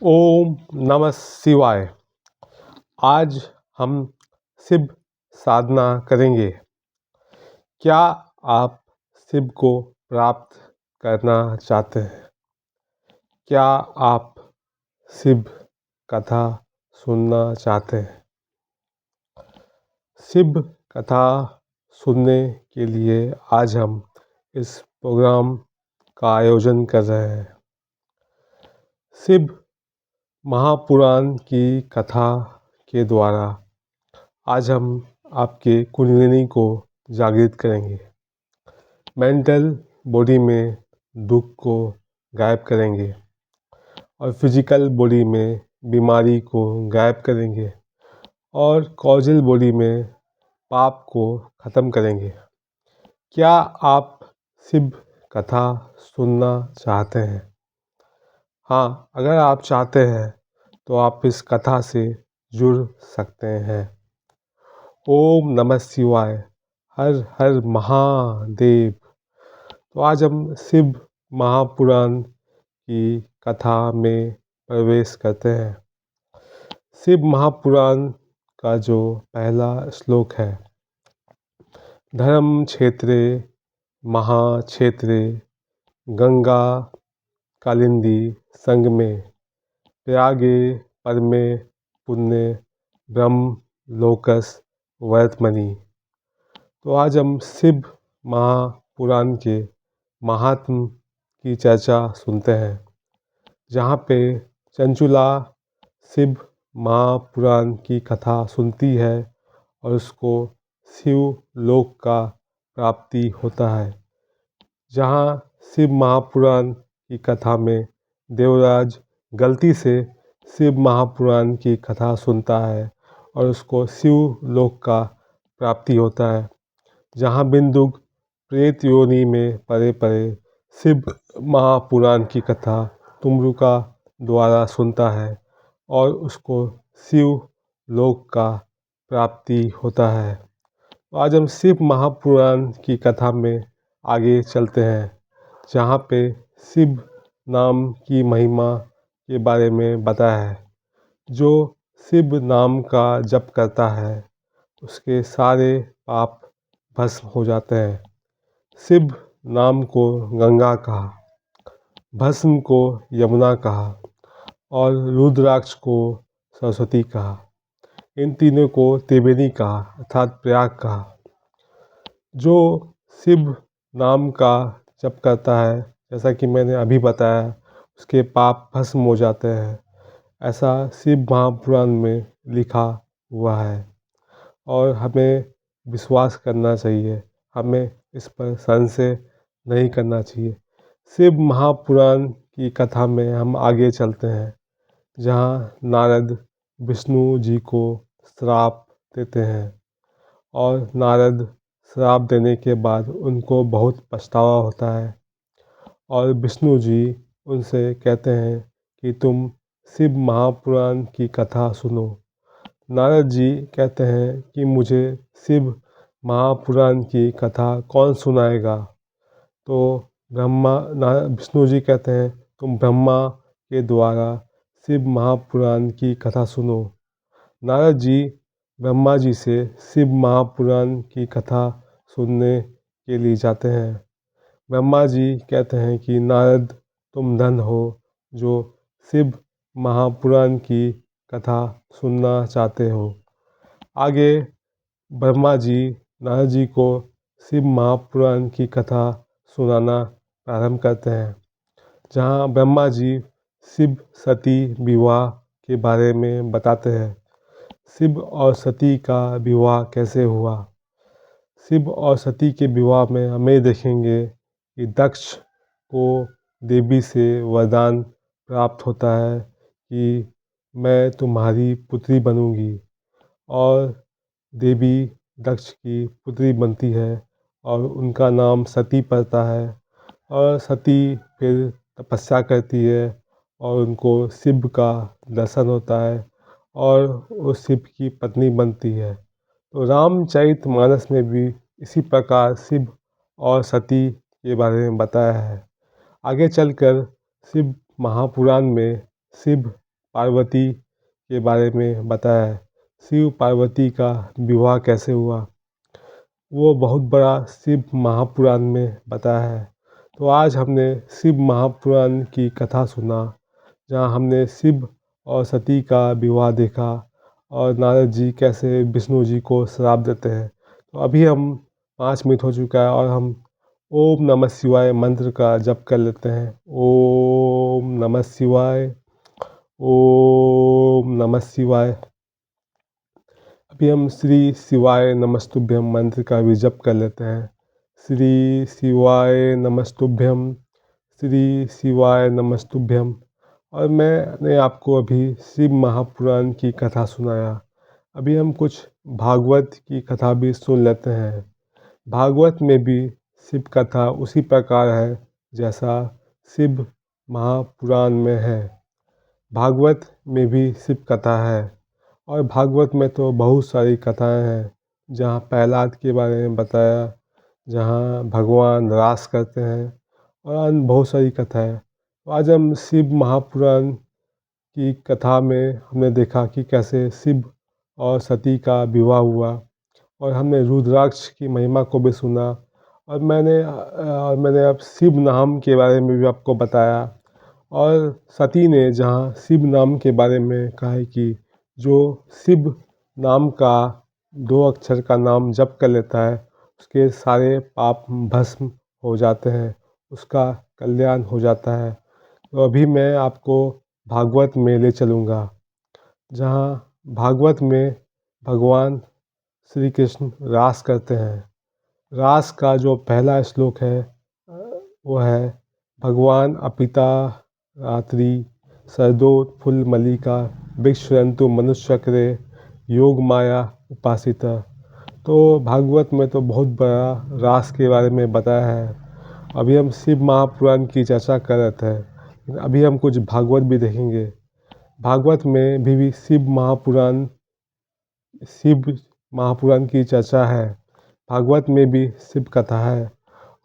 ओम नमः शिवाय। आज हम शिव साधना करेंगे। क्या आप शिव को प्राप्त करना चाहते हैं? क्या आप शिव कथा सुनना चाहते हैं? शिव कथा सुनने के लिए आज हम इस प्रोग्राम का आयोजन कर रहे हैं। शिव महापुराण की कथा के द्वारा आज हम आपके कुंडलिनी को जागृत करेंगे, मेंटल बॉडी में दुख को गायब करेंगे और फिजिकल बॉडी में बीमारी को गायब करेंगे और कॉजल बॉडी में पाप को ख़त्म करेंगे। क्या आप शिव कथा सुनना चाहते हैं? हाँ, अगर आप चाहते हैं तो आप इस कथा से जुड़ सकते हैं। ओम नमः शिवाय, हर हर महादेव। तो आज हम शिव महापुराण की कथा में प्रवेश करते हैं। शिव महापुराण का जो पहला श्लोक है, धर्म क्षेत्रे महाक्षेत्रे गंगा कालिंदी संगमे त्यागे परमे पुण्य ब्रह्म लोकस वर्तमनि। तो आज हम शिव महापुराण के महात्म की चर्चा सुनते हैं, जहाँ पे चंचुला शिव महापुराण की कथा सुनती है और उसको शिव लोक का प्राप्ति होता है। जहाँ शिव महापुराण की कथा में देवराज गलती से शिव महापुराण की कथा सुनता है और उसको शिव लोक का प्राप्ति होता है। जहाँ बिंदुक प्रेत योनि में परे परे शिव महापुराण की कथा तुमरुका द्वारा सुनता है और उसको शिव लोक का प्राप्ति होता है। तो आज हम शिव महापुराण की कथा में आगे चलते हैं, जहाँ पे शिव नाम की महिमा के बारे में बताया है। जो शिव नाम का जप करता है उसके सारे पाप भस्म हो जाते हैं। शिव नाम को गंगा कहा, भस्म को यमुना कहा और रुद्राक्ष को सरस्वती कहा। इन तीनों को त्रिवेणी कहा अर्थात प्रयाग कहा। जो शिव नाम का जप करता है, जैसा कि मैंने अभी बताया, उसके पाप भस्म हो जाते हैं। ऐसा शिव महापुराण में लिखा हुआ है और हमें विश्वास करना चाहिए, हमें इस पर संशय नहीं करना चाहिए। शिव महापुराण की कथा में हम आगे चलते हैं, जहाँ नारद विष्णु जी को श्राप देते हैं और नारद श्राप देने के बाद उनको बहुत पछतावा होता है और विष्णु जी उनसे कहते हैं कि तुम शिव महापुराण की कथा सुनो। नारद जी कहते हैं कि मुझे शिव महापुराण की कथा कौन सुनाएगा? तो विष्णु जी कहते हैं तुम ब्रह्मा के द्वारा शिव महापुराण की कथा सुनो। नारद जी ब्रह्मा जी से शिव महापुराण की कथा सुनने के लिए जाते हैं। ब्रह्मा जी कहते हैं कि नारद तुम धन हो जो शिव महापुराण की कथा सुनना चाहते हो। आगे ब्रह्मा जी नारद जी को शिव महापुराण की कथा सुनाना प्रारंभ करते हैं, जहाँ ब्रह्मा जी शिव सती विवाह के बारे में बताते हैं। शिव और सती का विवाह कैसे हुआ? शिव और सती के विवाह में हमें देखेंगे कि दक्ष को देवी से वरदान प्राप्त होता है कि मैं तुम्हारी पुत्री बनूंगी और देवी दक्ष की पुत्री बनती है और उनका नाम सती पड़ता है और सती फिर तपस्या करती है और उनको शिव का दर्शन होता है और वो शिव की पत्नी बनती है। तो रामचरितमानस में भी इसी प्रकार शिव और सती के बारे में बताया है। आगे चलकर शिव महापुराण में शिव पार्वती के बारे में बताया है। शिव पार्वती का विवाह कैसे हुआ, वो बहुत बड़ा शिव महापुराण में बताया है। तो आज हमने शिव महापुराण की कथा सुना, जहाँ हमने शिव और सती का विवाह देखा और नारद जी कैसे विष्णु जी को श्राप देते हैं। तो अभी हम 5 मिनट हो चुका है और हम ओम नमः शिवाय मंत्र का जप कर लेते हैं। ओम नमः शिवाय, ओम नमः शिवाय। अभी हम श्री शिवाय नमस्तुभ्यम मंत्र का भी जप कर लेते हैं। श्री शिवाय नमस्तुभ्यम, श्री शिवाय नमस्तुभ्यम। और मैंने आपको अभी शिव महापुराण की कथा सुनाया। अभी हम कुछ भागवत की कथा भी सुन लेते हैं। भागवत में भी शिव कथा उसी प्रकार है जैसा शिव महापुराण में है। भागवत में भी शिव कथा है और भागवत में तो बहुत सारी कथाएं हैं। जहाँ प्रहलाद के बारे में बताया, जहाँ भगवान रास करते हैं और अन्य बहुत सारी कथाएं। तो आज हम शिव महापुराण की कथा में हमने देखा कि कैसे शिव और सती का विवाह हुआ और हमने रुद्राक्ष की महिमा को भी सुना। और मैंने अब शिव नाम के बारे में भी आपको बताया। और सती ने जहाँ शिव नाम के बारे में कहा है कि जो शिव नाम का 2 अक्षर का नाम जप कर लेता है, उसके सारे पाप भस्म हो जाते हैं, उसका कल्याण हो जाता है। तो अभी मैं आपको भागवत में ले चलूँगा, जहाँ भागवत में भगवान श्री कृष्ण रास करते हैं। रास का जो पहला श्लोक है वो है, भगवान अपिता रात्रि शरदोत्फुल्ल मल्लिका विक्षरन्तु मनुष्यचक्रे योग माया उपासिता। तो भागवत में तो बहुत बड़ा रास के बारे में बताया है। अभी हम शिव महापुराण की चर्चा कर रहे थे, अभी हम कुछ भागवत भी देखेंगे। भागवत में भी शिव महापुराण की चर्चा है। भागवत में भी शिव कथा है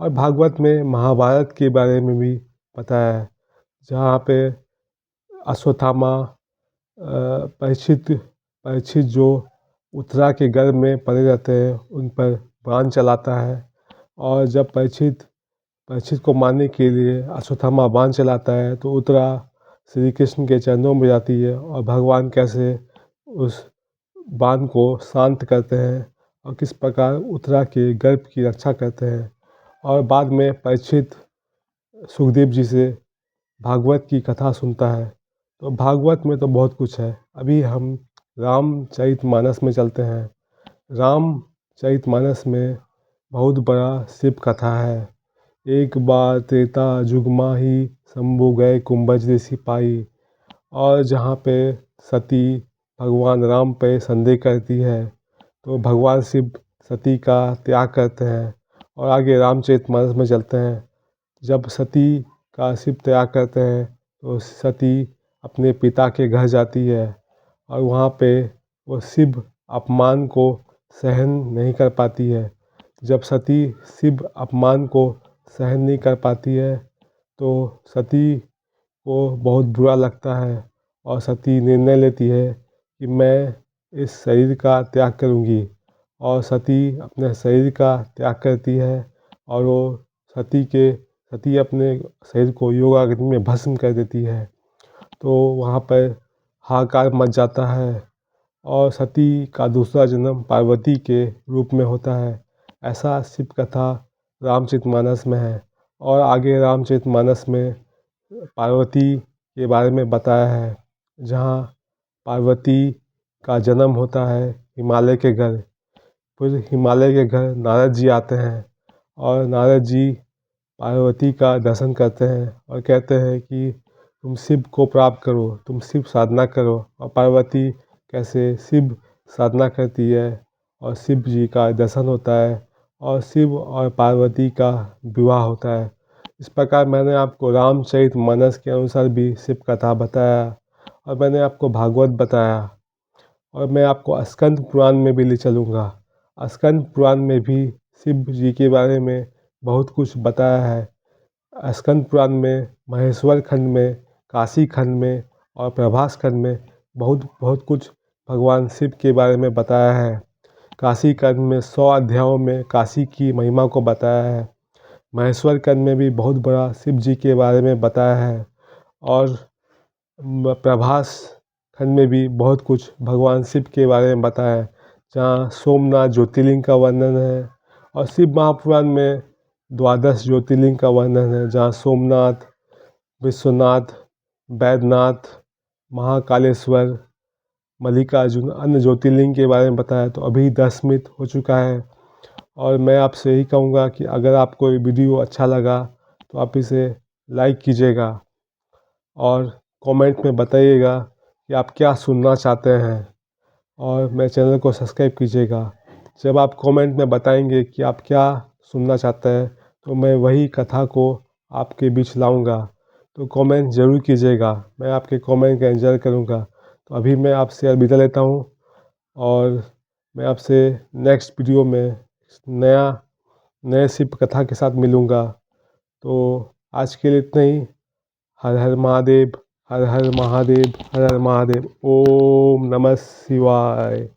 और भागवत में महाभारत के बारे में भी बताया है, जहाँ पे अश्वत्थामा परीक्षित जो उत्तरा के गर्भ में पड़े रहते हैं उन पर बाण चलाता है। और जब परीक्षित को मारने के लिए अश्वत्थामा बाण चलाता है तो उत्तरा श्री कृष्ण के चरणों में जाती है और भगवान कैसे उस बाण को शांत करते हैं और किस प्रकार उत्तरा के गर्भ की रक्षा करते हैं। और बाद में परीक्षित सुखदेव जी से भागवत की कथा सुनता है। तो भागवत में तो बहुत कुछ है। अभी हम रामचरितमानस में चलते हैं। रामचरितमानस में बहुत बड़ा शिव कथा है। एक बार त्रेता जुग माही शंभु गए कुंभज ऋषि पाई। और जहाँ पे सती भगवान राम पे संदेह करती है तो भगवान शिव सती का त्याग करते हैं। और आगे रामचरितमानस में चलते हैं। जब सती का शिव त्याग करते हैं तो सती अपने पिता के घर जाती है और वहाँ पे वो शिव अपमान को सहन नहीं कर पाती है। जब सती शिव अपमान को सहन नहीं कर पाती है तो सती को बहुत बुरा लगता है और सती निर्णय लेती है कि मैं इस शरीर का त्याग करूँगी। और सती अपने शरीर का त्याग करती है और वो सती अपने शरीर को योगाग्नि में भस्म कर देती है। तो वहाँ पर हाहाकार मच जाता है और सती का दूसरा जन्म पार्वती के रूप में होता है। ऐसा शिव कथा रामचरितमानस में है। और आगे रामचरितमानस में पार्वती के बारे में बताया है, जहाँ पार्वती का जन्म होता है हिमालय के घर। फिर हिमालय के घर नारद जी आते हैं और नारद जी पार्वती का दर्शन करते हैं और कहते हैं कि तुम शिव को प्राप्त करो, तुम शिव साधना करो। और पार्वती कैसे शिव साधना करती है और शिव जी का दर्शन होता है और शिव और पार्वती का विवाह होता है। इस प्रकार मैंने आपको रामचरितमानस के अनुसार भी शिव कथा बताया और मैंने आपको भागवत बताया। और मैं आपको स्कंद पुराण में भी ले चलूँगा। स्कंद पुराण में भी शिव जी के बारे में बहुत कुछ बताया है। स्कंद पुराण में महेश्वर खंड में, काशी खंड में और प्रभास खंड में बहुत बहुत कुछ भगवान शिव के बारे में बताया है। काशी खंड में 100 अध्यायों में काशी की महिमा को बताया है। महेश्वर खंड में भी बहुत बड़ा शिव जी के बारे में बताया है। और प्रभास खंड में भी बहुत कुछ भगवान शिव के बारे में बताया है, जहाँ सोमनाथ ज्योतिर्लिंग का वर्णन है। और शिव महापुराण में 12 ज्योतिर्लिंग का वर्णन है, जहाँ सोमनाथ, विश्वनाथ, बैद्यनाथ, महाकालेश्वर, मल्लिकार्जुन अन्य ज्योतिर्लिंग के बारे में बताया। तो अभी 10 मिनट हो चुका है और मैं आपसे यही कहूँगा कि अगर आपको ये वीडियो अच्छा लगा तो आप इसे लाइक कीजिएगा और कमेंट में बताइएगा कि आप क्या सुनना चाहते हैं, और मेरे चैनल को सब्सक्राइब कीजिएगा। जब आप कमेंट में बताएंगे कि आप क्या सुनना चाहते हैं तो मैं वही कथा को आपके बीच लाऊंगा। तो कमेंट ज़रूर कीजिएगा, मैं आपके कमेंट का इंतज़ार करूंगा। तो अभी मैं आपसे अलविदा लेता हूं और मैं आपसे नेक्स्ट वीडियो में नए शिव कथा के साथ मिलूँगा। तो आज के लिए इतना ही। हर हर महादेव, हर हर महादेव, हर हर महादेव। ओम नमः शिवाय।